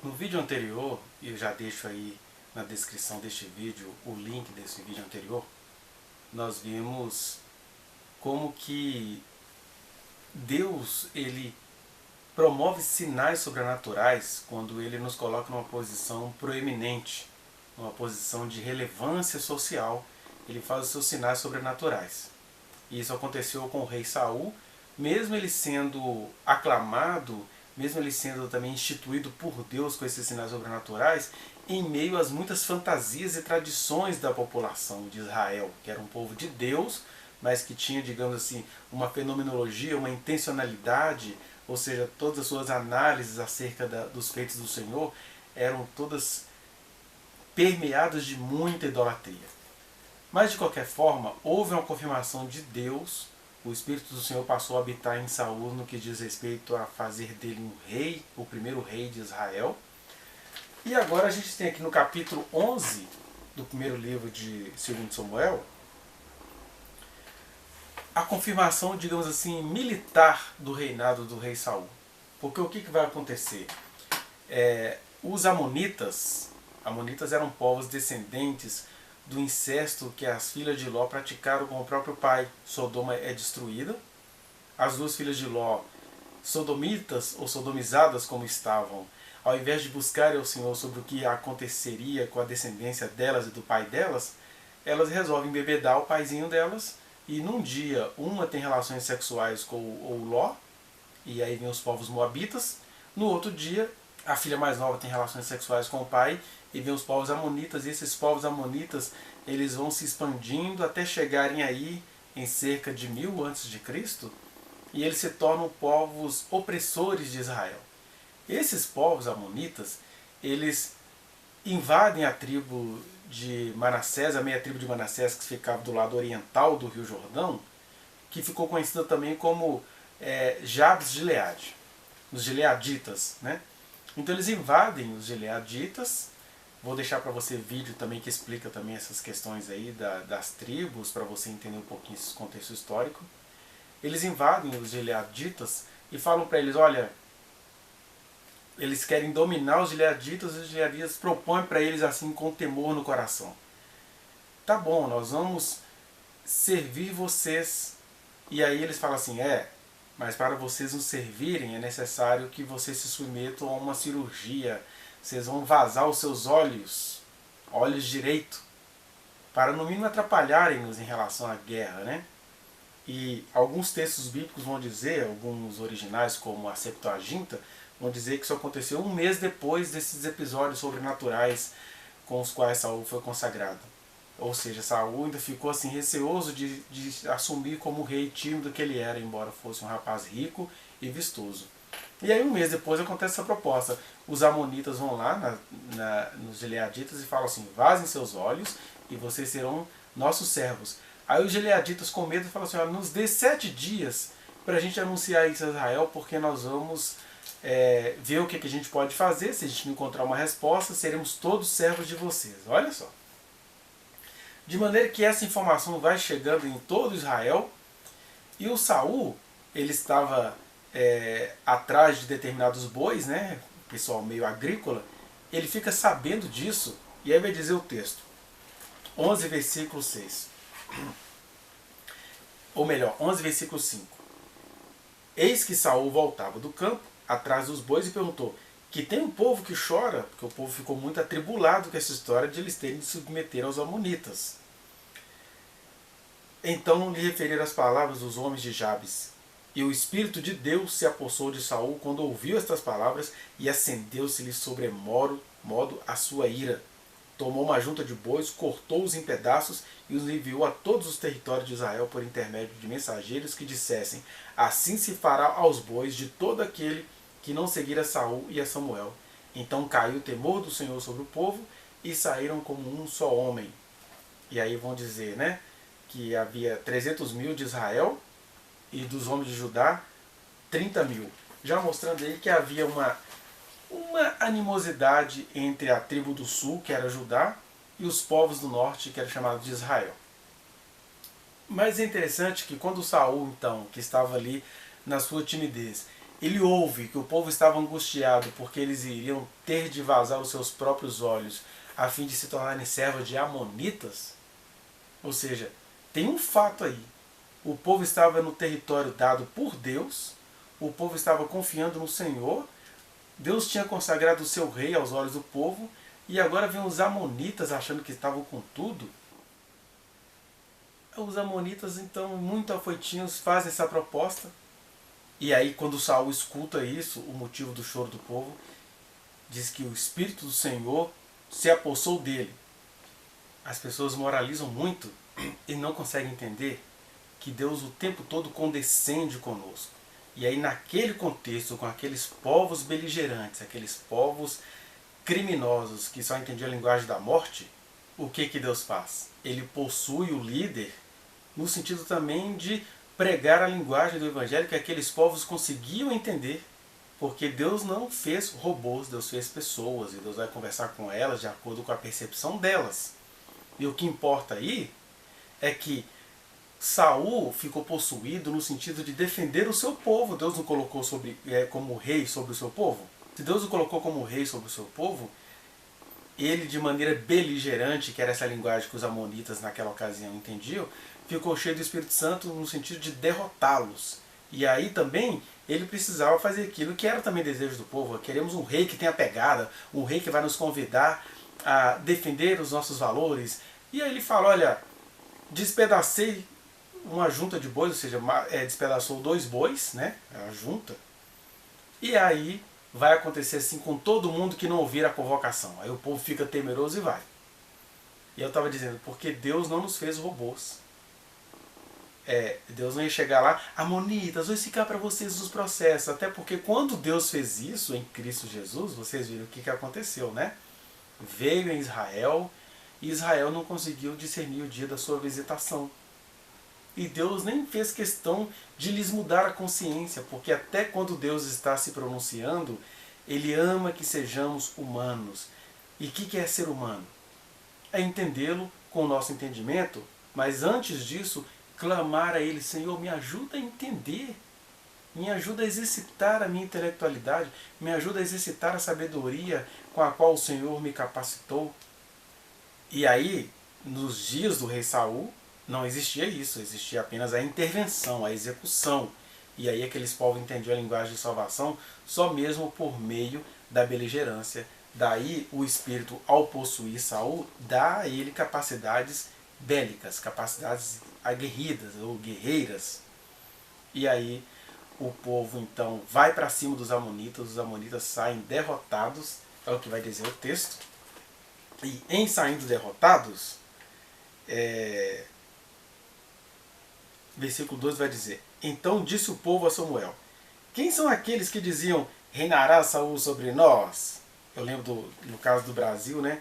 No vídeo anterior, e eu já deixo aí na descrição deste vídeo o link desse vídeo anterior, nós vimos como que Deus ele promove sinais sobrenaturais quando ele nos coloca numa posição proeminente, numa posição de relevância social. Ele faz os seus sinais sobrenaturais. E isso aconteceu com o rei Saul, mesmo ele sendo aclamado, mesmo ele sendo também instituído por Deus com esses sinais sobrenaturais, em meio às muitas fantasias e tradições da população de Israel, que era um povo de Deus, mas que tinha, digamos assim, uma fenomenologia, uma intencionalidade, ou seja, todas as suas análises acerca dos feitos do Senhor eram todas permeadas de muita idolatria. Mas de qualquer forma, houve uma confirmação de Deus. O Espírito do Senhor passou a habitar em Saul no que diz respeito a fazer dele um rei, o primeiro rei de Israel. E agora a gente tem aqui no capítulo 11 do primeiro livro de 2 Samuel a confirmação, digamos assim, militar do reinado do rei Saul. Porque o que vai acontecer? Os Amonitas eram povos descendentes do incesto que as filhas de Ló praticaram com o próprio pai. Sodoma é destruída. As duas filhas de Ló, sodomitas ou sodomizadas como estavam, ao invés de buscarem ao Senhor sobre o que aconteceria com a descendência delas e do pai delas, elas resolvem embebedar o paizinho delas, e num dia uma tem relações sexuais com o Ló, e aí vem os povos moabitas. No outro dia, a filha mais nova tem relações sexuais com o pai, e vem os povos amonitas, e esses povos amonitas eles vão se expandindo até chegarem aí em cerca de 1000 a.C., e eles se tornam povos opressores de Israel. Esses povos amonitas, eles invadem a tribo de Manassés, a meia tribo de Manassés que ficava do lado oriental do Rio Jordão, que ficou conhecida também como Jabes de Gileade, os gileaditas, né? Então eles invadem os gileaditas. Vou deixar para você vídeo também que explica também essas questões aí das tribos, para você entender um pouquinho esse contexto histórico. Eles invadem os gileaditas e falam para eles, olha, eles querem dominar os gileaditas, e os gileaditas propõem para eles assim com temor no coração. Tá bom, nós vamos servir vocês. E aí eles falam assim, mas para vocês nos servirem é necessário que vocês se submetam a uma cirurgia. Vocês vão vazar os seus olhos direito, para no mínimo atrapalharem-nos em relação à guerra, né? E alguns textos bíblicos vão dizer, alguns originais como a Septuaginta, vão dizer que isso aconteceu um mês depois desses episódios sobrenaturais com os quais Saul foi consagrado. Ou seja, Saul ainda ficou assim receoso de assumir como o rei tímido que ele era, embora fosse um rapaz rico e vistoso. E aí um mês depois acontece essa proposta. Os amonitas vão lá nos gileaditas e falam assim, vazem seus olhos e vocês serão nossos servos. Aí os gileaditas com medo falam assim, olha, nos dê 7 dias para a gente anunciar isso a Israel, porque nós vamos ver o que a gente pode fazer. Se a gente não encontrar uma resposta, seremos todos servos de vocês. Olha só. De maneira que essa informação vai chegando em todo Israel, e o Saul, ele estava atrás de determinados bois, né, pessoal meio agrícola, ele fica sabendo disso, e aí vai dizer o texto, 11 versículo 6, ou melhor, 11 versículo 5. Eis que Saul voltava do campo, atrás dos bois, e perguntou, que tem um povo que chora, porque o povo ficou muito atribulado com essa história de eles terem de submeter aos amonitas. Então lhe referiram as palavras dos homens de Jabes. E o Espírito de Deus se apossou de Saul quando ouviu estas palavras, e acendeu-se-lhe sobremodo a sua ira. Tomou uma junta de bois, cortou-os em pedaços e os enviou a todos os territórios de Israel por intermédio de mensageiros que dissessem, assim se fará aos bois de todo aquele que não seguir a Saul e a Samuel. Então caiu o temor do Senhor sobre o povo e saíram como um só homem. E aí vão dizer, né, que havia 300.000 de Israel e dos homens de Judá 30.000. Já mostrando aí que havia uma animosidade entre a tribo do sul, que era Judá, e os povos do norte, que era chamado de Israel. Mas é interessante que quando Saul, então, que estava ali na sua timidez, ele ouve que o povo estava angustiado porque eles iriam ter de vazar os seus próprios olhos a fim de se tornarem servos de amonitas. Ou seja, tem um fato aí. O povo estava no território dado por Deus, o povo estava confiando no Senhor, Deus tinha consagrado o seu rei aos olhos do povo, e agora vem os amonitas achando que estavam com tudo. Os amonitas, então, muito afoitinhos, fazem essa proposta. E aí, quando Saul escuta isso, o motivo do choro do povo, diz que o Espírito do Senhor se apossou dele. As pessoas moralizam muito e não conseguem entender que Deus o tempo todo condescende conosco. E aí, naquele contexto, com aqueles povos beligerantes, aqueles povos criminosos que só entendiam a linguagem da morte, o que Deus faz? Ele possui o líder no sentido também de pregar a linguagem do Evangelho que aqueles povos conseguiam entender. Porque Deus não fez robôs, Deus fez pessoas, e Deus vai conversar com elas de acordo com a percepção delas. E o que importa aí é que Saul ficou possuído no sentido de defender o seu povo. Deus não colocou como rei sobre o seu povo? Se Deus o colocou como rei sobre o seu povo, ele, de maneira beligerante, que era essa linguagem que os amonitas naquela ocasião entendiam, ficou cheio do Espírito Santo no sentido de derrotá-los. E aí também ele precisava fazer aquilo que era também desejo do povo. Queremos um rei que tenha pegada, um rei que vai nos convidar a defender os nossos valores. E aí ele fala, olha, despedacei uma junta de bois, ou seja, despedaçou 2 bois, né, a junta, e aí vai acontecer assim com todo mundo que não ouvir a convocação. Aí o povo fica temeroso e vai. E eu estava dizendo, porque Deus não nos fez robôs. Deus não ia chegar lá, amonitas, vou explicar para vocês os processos. Até porque quando Deus fez isso em Cristo Jesus, vocês viram o que aconteceu, né? Veio em Israel, e Israel não conseguiu discernir o dia da sua visitação. E Deus nem fez questão de lhes mudar a consciência, porque até quando Deus está se pronunciando, Ele ama que sejamos humanos. E o que é ser humano? É entendê-lo com o nosso entendimento, mas antes disso, clamar a Ele, Senhor, me ajuda a entender, me ajuda a exercitar a minha intelectualidade, me ajuda a exercitar a sabedoria com a qual o Senhor me capacitou. E aí, nos dias do rei Saul, não existia isso, existia apenas a intervenção, a execução. E aí aqueles povos entendiam a linguagem de salvação só mesmo por meio da beligerância. Daí o Espírito, ao possuir Saul, dá a ele capacidades bélicas, capacidades aguerridas ou guerreiras. E aí o povo então vai para cima dos amonitas, os amonitas saem derrotados, é o que vai dizer o texto. E em saindo derrotados, versículo 2 vai dizer, então disse o povo a Samuel, quem são aqueles que diziam, reinará Saul sobre nós? Eu lembro, no caso do Brasil, né,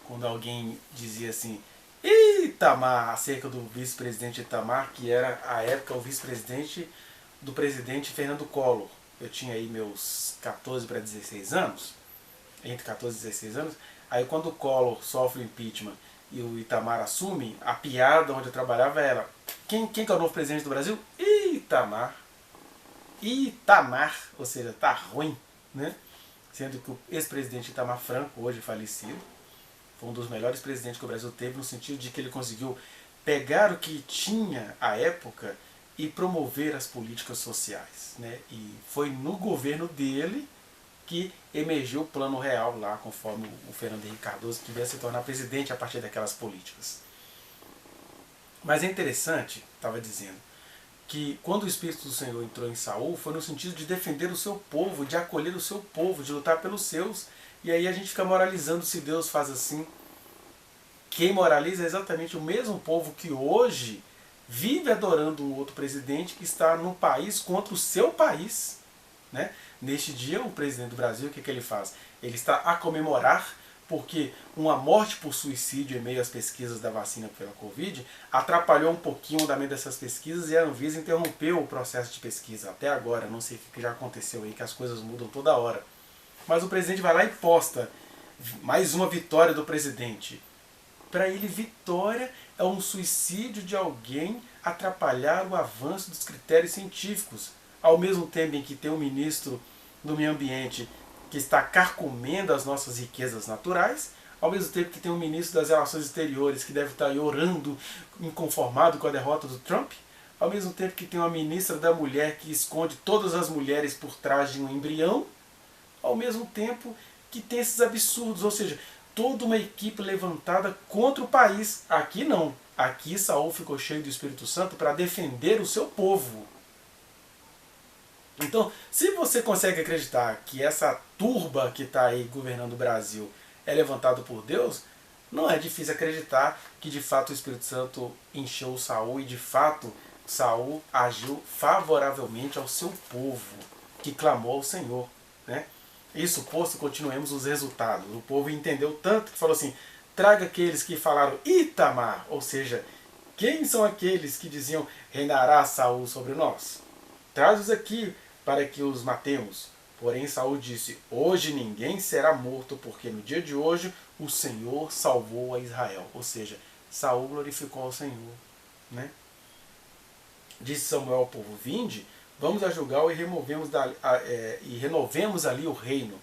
quando alguém dizia assim, Itamar, acerca do vice-presidente Itamar, que era, à época, o vice-presidente do presidente Fernando Collor. Eu tinha aí meus 14 para 16 anos, entre 14 e 16 anos, aí quando o Collor sofre o impeachment e o Itamar assume, a piada onde eu trabalhava era, quem que é o novo presidente do Brasil? Itamar. Itamar, ou seja, tá ruim, né? Sendo que o ex-presidente Itamar Franco, hoje falecido, foi um dos melhores presidentes que o Brasil teve, no sentido de que ele conseguiu pegar o que tinha à época e promover as políticas sociais, né? E foi no governo dele que emergiu o Plano Real lá, conforme o Fernando Henrique Cardoso, que veio se tornar presidente a partir daquelas políticas. Mas é interessante, estava dizendo, que quando o Espírito do Senhor entrou em Saul, foi no sentido de defender o seu povo, de acolher o seu povo, de lutar pelos seus. E aí a gente fica moralizando se Deus faz assim. Quem moraliza é exatamente o mesmo povo que hoje vive adorando um outro presidente que está no país contra o seu país, né? Neste dia, o presidente do Brasil, o que ele faz? Ele está a comemorar porque uma morte por suicídio em meio às pesquisas da vacina pela Covid atrapalhou um pouquinho o andamento dessas pesquisas e a Anvisa interrompeu o processo de pesquisa. Até agora, não sei o que já aconteceu aí, que as coisas mudam toda hora. Mas o presidente vai lá e posta mais uma vitória do presidente. Para ele, vitória é um suicídio de alguém atrapalhar o avanço dos critérios científicos. ao mesmo tempo em que tem um ministro do meio ambiente que está carcomendo as nossas riquezas naturais, ao mesmo tempo que tem um ministro das relações exteriores que deve estar aí orando, inconformado com a derrota do Trump, ao mesmo tempo que tem uma ministra da mulher que esconde todas as mulheres por trás de um embrião, ao mesmo tempo que tem esses absurdos, ou seja, toda uma equipe levantada contra o país. Aqui não. Aqui Saul ficou cheio do Espírito Santo para defender o seu povo. Então, se você consegue acreditar que essa turba que está aí governando o Brasil é levantada por Deus, não é difícil acreditar que de fato o Espírito Santo encheu Saul e de fato Saul agiu favoravelmente ao seu povo, que clamou ao Senhor, né? Isso posto, continuemos os resultados. O povo entendeu tanto que falou assim: traga aqueles que falaram Itamar, ou seja, quem são aqueles que diziam reinará Saul sobre nós? Traz-os aqui para que os matemos. Porém Saul disse: hoje ninguém será morto, porque no dia de hoje o Senhor salvou a Israel. Ou seja, Saul glorificou ao Senhor, né? Disse Samuel ao povo: vinde, vamos a Gilgal e renovemos ali o reino.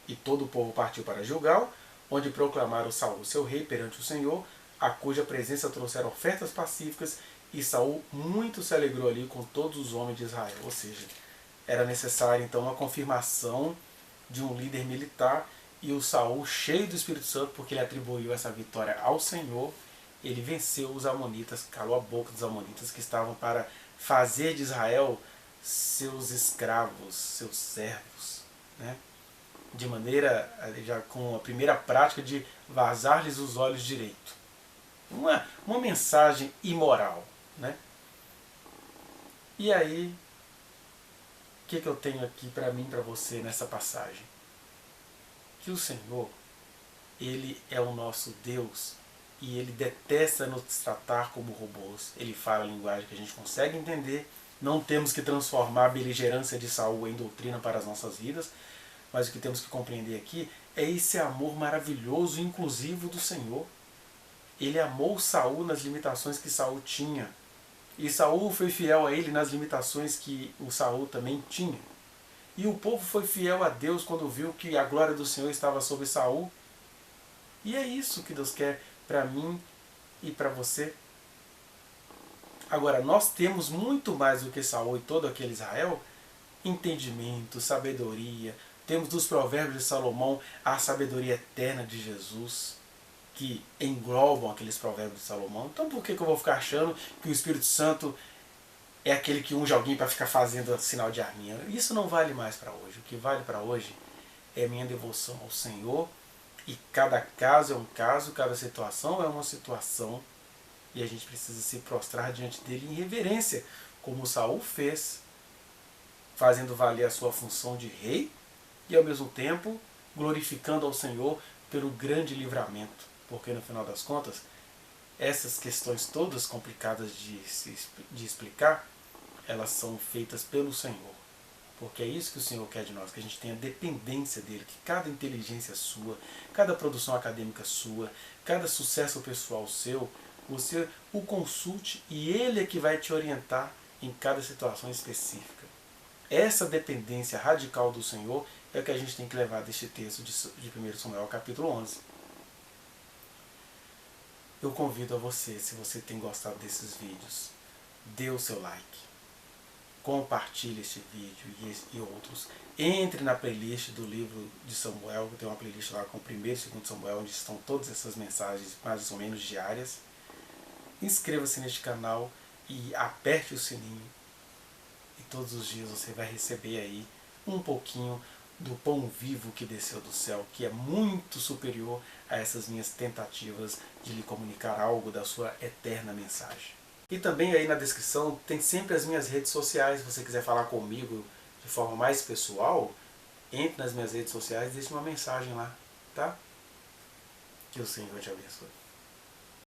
E todo o povo partiu para Gilgal, onde proclamaram Saul seu rei perante o Senhor, a cuja presença trouxeram ofertas pacíficas, e Saul muito se alegrou ali com todos os homens de Israel. Ou seja, era necessário então uma confirmação de um líder militar, e o Saul, cheio do Espírito Santo, porque ele atribuiu essa vitória ao Senhor, ele venceu os amonitas, calou a boca dos amonitas que estavam para fazer de Israel seus escravos, seus servos, né? De maneira, já com a primeira prática de vazar-lhes os olhos direito. Uma mensagem imoral, né? E aí, o que eu tenho aqui para mim, para você nessa passagem? Que o Senhor, Ele é o nosso Deus e Ele detesta nos tratar como robôs. Ele fala a linguagem que a gente consegue entender. Não temos que transformar a beligerância de Saul em doutrina para as nossas vidas, mas o que temos que compreender aqui é esse amor maravilhoso e inclusivo do Senhor. Ele amou Saul nas limitações que Saul tinha. E Saul foi fiel a ele nas limitações que o Saul também tinha. E o povo foi fiel a Deus quando viu que a glória do Senhor estava sobre Saul. E é isso que Deus quer para mim e para você. Agora, nós temos muito mais do que Saul e todo aquele Israel: entendimento, sabedoria. Temos dos provérbios de Salomão a sabedoria eterna de Jesus, que englobam aqueles provérbios de Salomão. Então por que eu vou ficar achando que o Espírito Santo é aquele que unge alguém para ficar fazendo sinal de arminha? Isso não vale mais para hoje. O que vale para hoje é minha devoção ao Senhor, e cada caso é um caso, cada situação é uma situação, e a gente precisa se prostrar diante dele em reverência, como Saul fez, fazendo valer a sua função de rei e ao mesmo tempo glorificando ao Senhor pelo grande livramento. Porque no final das contas, essas questões todas complicadas de explicar, elas são feitas pelo Senhor. Porque é isso que o Senhor quer de nós, que a gente tenha dependência dele, que cada inteligência sua, cada produção acadêmica sua, cada sucesso pessoal seu, você o consulte e ele é que vai te orientar em cada situação específica. Essa dependência radical do Senhor é o que a gente tem que levar deste texto de 1 Samuel capítulo 11. Eu convido a você, se você tem gostado desses vídeos, dê o seu like, compartilhe este vídeo e outros. Entre na playlist do livro de Samuel, tem uma playlist lá com 1º e 2º Samuel, onde estão todas essas mensagens mais ou menos diárias. Inscreva-se neste canal e aperte o sininho. E todos os dias você vai receber aí um pouquinho do pão vivo que desceu do céu, que é muito superior a essas minhas tentativas de lhe comunicar algo da sua eterna mensagem. E também aí na descrição tem sempre as minhas redes sociais. Se você quiser falar comigo de forma mais pessoal, entre nas minhas redes sociais e deixe uma mensagem lá, tá? Que o Senhor te abençoe.